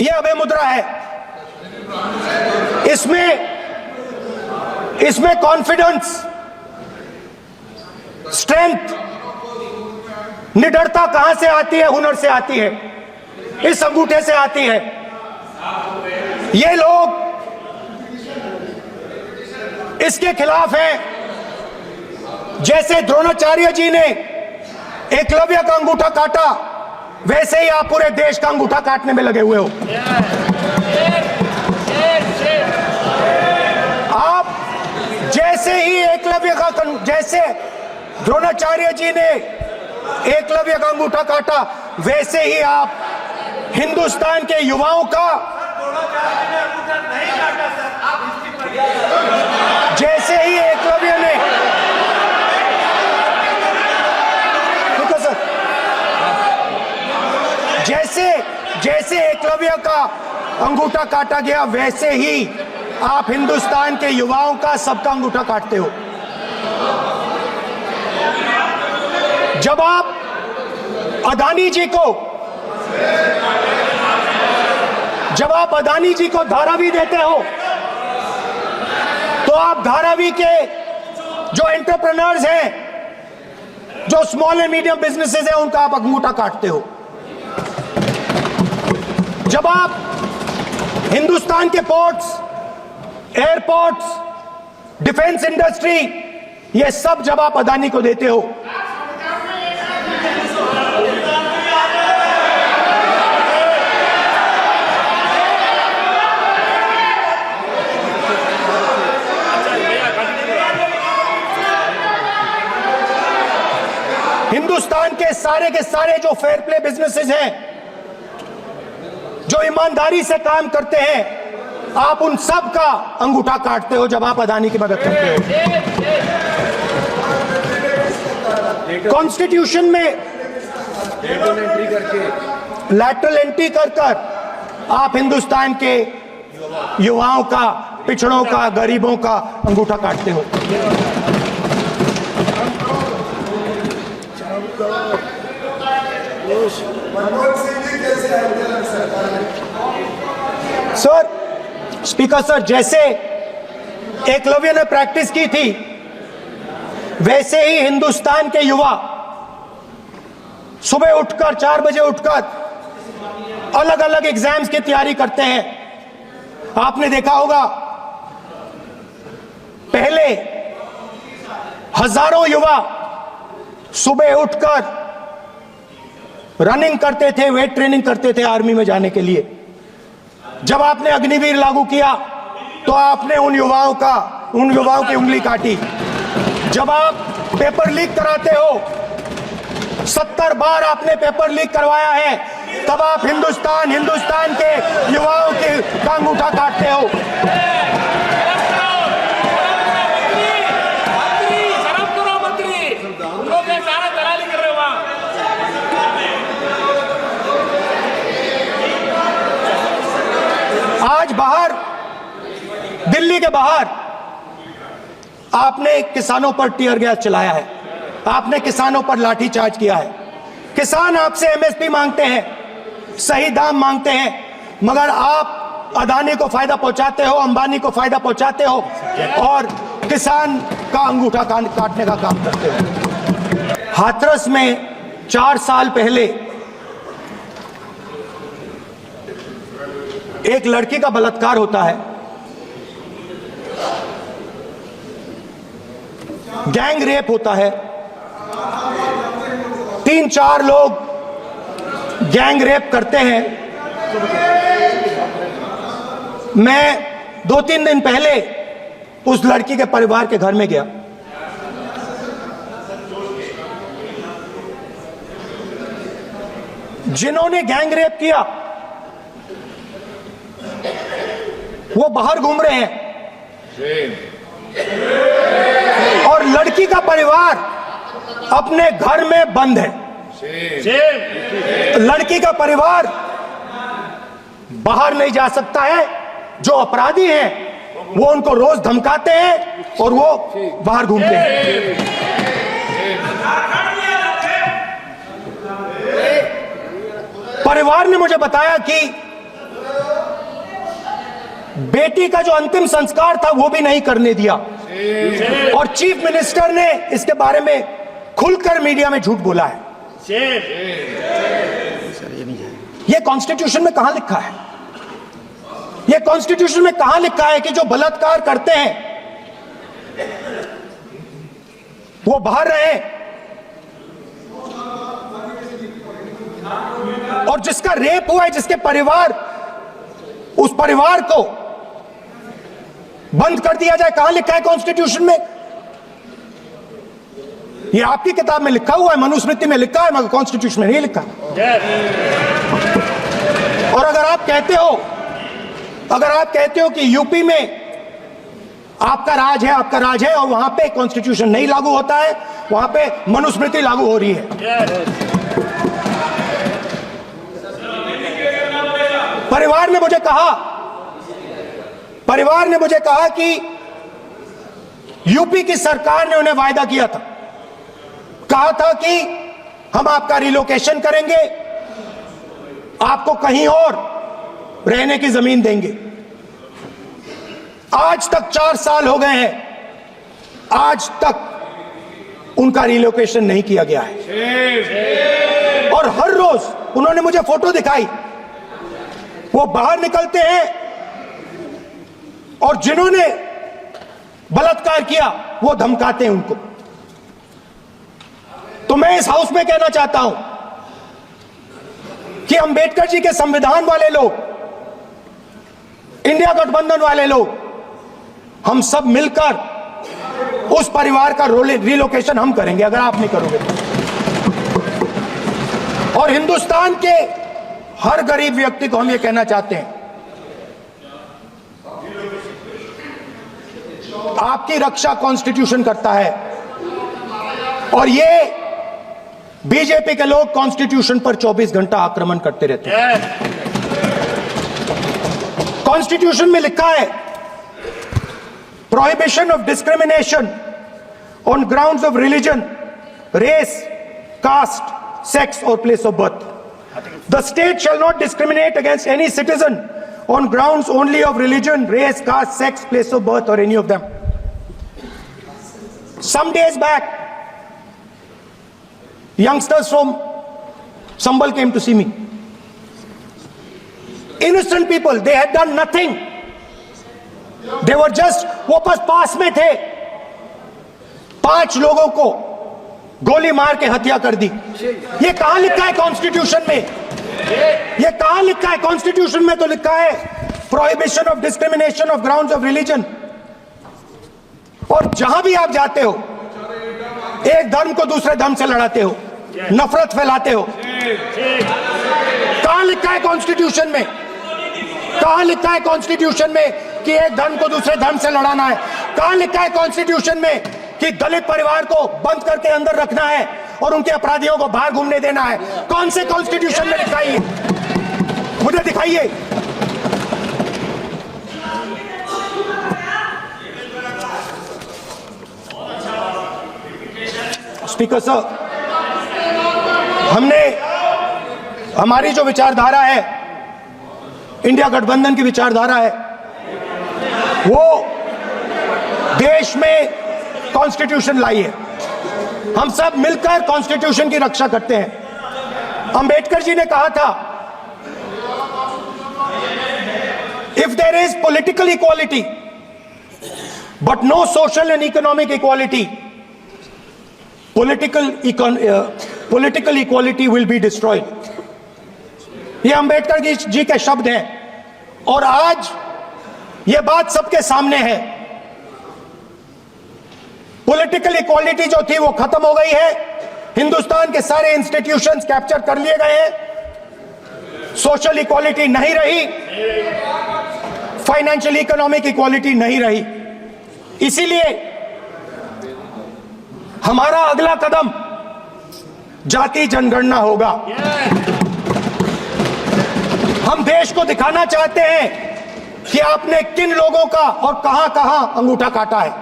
यह अभय मुद्रा है। इसमें कॉन्फिडेंस, स्ट्रेंथ, निडरता कहां से आती है? हुनर से आती है, इस अंगूठे से आती है। ये लोग इसके खिलाफ हैं। जैसे द्रोणाचार्य जी ने एकलव्य का अंगूठा काटा, वैसे ही आप पूरे देश का अंगूठा काटने में लगे हुए हो। आप जैसे ही एकलव्य का, जैसे द्रोणाचार्य जी ने एकलव्य का अंगूठा काटा, वैसे ही आप हिंदुस्तान के युवाओं का, जैसे ही एकलव्य ने, जैसे एकलव्य का अंगूठा काटा गया, वैसे ही आप हिंदुस्तान के युवाओं का, सबका अंगूठा काटते हो। जब आप अदानी जी को धारावी देते हो, तो आप धारावी के जो एंटरप्रेन्योर्स हैं, जो स्मॉल एंड मीडियम बिजनेसेस हैं, उनका आप अंगूठा काटते हो। जब आप हिंदुस्तान के पोर्ट्स, एयरपोर्ट्स, डिफेंस इंडस्ट्री, ये सब जब आप अदानी को देते हो, हिंदुस्तान के सारे जो फेयर प्ले बिजनेसेस हैं, जो ईमानदारी से काम करते हैं, आप उन सब का अंगूठा काटते हो जब आप अदानी की मदद करते हो। कॉन्स्टिट्यूशन में लैटरल एंट्री कर आप हिंदुस्तान के युवाओं का, पिछड़ों का, गरीबों का अंगूठा काटते हो। सर, स्पीकर सर, जैसे एकलव्य ने प्रैक्टिस की थी, वैसे ही हिंदुस्तान के युवा सुबह उठकर 4 बजे उठकर अलग अलग एग्जाम्स की तैयारी करते हैं। आपने देखा होगा, पहले हजारों युवा सुबह उठकर रनिंग करते थे, वेट ट्रेनिंग करते थे आर्मी में जाने के लिए। जब आपने अग्निवीर लागू किया, तो आपने उन युवाओं की उंगली काटी। जब आप पेपर लीक कराते हो, 70 बार आपने पेपर लीक करवाया है, तब आप हिंदुस्तान के युवाओं के अंगूठा काटते हो। आज बाहर, दिल्ली के बाहर, आपने किसानों पर टीयर गैस चलाया है, आपने किसानों पर लाठीचार्ज किया है। किसान आपसे एमएसपी मांगते हैं, सही दाम मांगते हैं, मगर आप अदानी को फायदा पहुंचाते हो, अंबानी को फायदा पहुंचाते हो और किसान का अंगूठा काटने का काम करते हो। हाथरस में 4 साल पहले एक लड़की का बलात्कार होता है। गैंग रेप होता है। 3-4 लोग गैंग रेप करते हैं। मैं 2-3 दिन पहले उस लड़की के परिवार के घर में गया। जिन्होंने गैंग रेप किया वो बाहर घूम रहे हैं और लड़की का परिवार अपने घर में बंद है। लड़की का परिवार बाहर नहीं जा सकता है। जो अपराधी हैं वो उनको रोज धमकाते हैं और वो बाहर घूमते हैं। परिवार ने मुझे बताया कि बेटी का जो अंतिम संस्कार था वो भी नहीं करने दिया, और चीफ मिनिस्टर ने इसके बारे में खुलकर मीडिया में झूठ बोला है। ये कॉन्स्टिट्यूशन में कहां लिखा है? ये कॉन्स्टिट्यूशन में कहां लिखा है कि जो बलात्कार करते हैं वो बाहर रहे, और जिसका रेप हुआ है, जिसके परिवार, उस परिवार को बंद कर दिया जाए? कहां लिखा है कॉन्स्टिट्यूशन में? ये आपकी किताब में लिखा हुआ है, मनुस्मृति में लिखा है, मगर कॉन्स्टिट्यूशन में नहीं लिखा। और अगर आप कहते हो कि यूपी में आपका राज है, और वहां पे कॉन्स्टिट्यूशन नहीं लागू होता है, वहां पे मनुस्मृति लागू हो रही है। परिवार ने मुझे कहा कि यूपी की सरकार ने उन्हें वायदा किया था, कहा था कि हम आपका रिलोकेशन करेंगे, आपको कहीं और रहने की जमीन देंगे। आज तक 4 साल हो गए हैं, आज तक उनका रिलोकेशन नहीं किया गया है। और हर रोज उन्होंने मुझे फोटो दिखाई, वो बाहर निकलते हैं और जिन्होंने बलात्कार किया वो धमकाते हैं उनको। तो मैं इस हाउस में कहना चाहता हूं कि अंबेडकर जी के संविधान वाले लोग, इंडिया गठबंधन वाले लोग, हम सब मिलकर उस परिवार का रिलोकेशन हम करेंगे, अगर आप नहीं करोगे तो। और हिंदुस्तान के हर गरीब व्यक्ति को हम ये कहना चाहते हैं, आपकी रक्षा कॉन्स्टिट्यूशन करता है, और ये बीजेपी के लोग कॉन्स्टिट्यूशन पर 24 घंटा आक्रमण करते रहते हैं। कॉन्स्टिट्यूशन में लिखा है, prohibition of discrimination on grounds of religion, race, caste, sex और place of birth. The state shall not discriminate against any citizen on grounds only of religion, race, caste, sex, place of birth, or any of them. Some days back, youngsters from Sambal came to see me. Innocent people, they had done nothing. They were just, वो बस पास में थे, 5 लोगों को गोली मार के हत्या कर दी। ये कहां लिखा है कॉन्स्टिट्यूशन में? ये कहां लिखा है कॉन्स्टिट्यूशन में? तो लिखा है prohibition of discrimination of grounds of religion. और जहां भी आप जाते हो, एक धर्म को दूसरे धर्म से लड़ाते हो, नफरत फैलाते हो। कहां लिखा है कॉन्स्टिट्यूशन में? कहां लिखा है कॉन्स्टिट्यूशन में कि एक धर्म को दूसरे धर्म से लड़ाना है? कहां लिखा है कॉन्स्टिट्यूशन में कि दलित परिवार को बंद करके अंदर रखना है और उनके अपराधियों को बाहर घूमने देना है? कौन से कॉन्स्टिट्यूशन में लिखा है? मुझे दिखाइए। स्पीकर सर, हमारी जो विचारधारा है, इंडिया गठबंधन की विचारधारा है, वो देश में कॉन्स्टिट्यूशन लाई है। हम सब मिलकर कॉन्स्टिट्यूशन की रक्षा करते हैं। अंबेडकर जी ने कहा था, if there is political equality but no social and economic equality, political equality will be destroyed. ये अंबेडकर जी के शब्द हैं, और आज ये बात सबके सामने है। पॉलिटिकल इक्वालिटी जो थी वो खत्म हो गई है। हिंदुस्तान के सारे इंस्टीट्यूशंस कैप्चर कर लिए गए हैं। सोशल इक्वालिटी नहीं रही, फाइनेंशियल इकोनॉमिक इक्वालिटी नहीं रही। इसीलिए हमारा अगला कदम जाति जनगणना होगा। हम देश को दिखाना चाहते हैं कि आपने किन लोगों का और कहां कहां अंगूठा काटा है।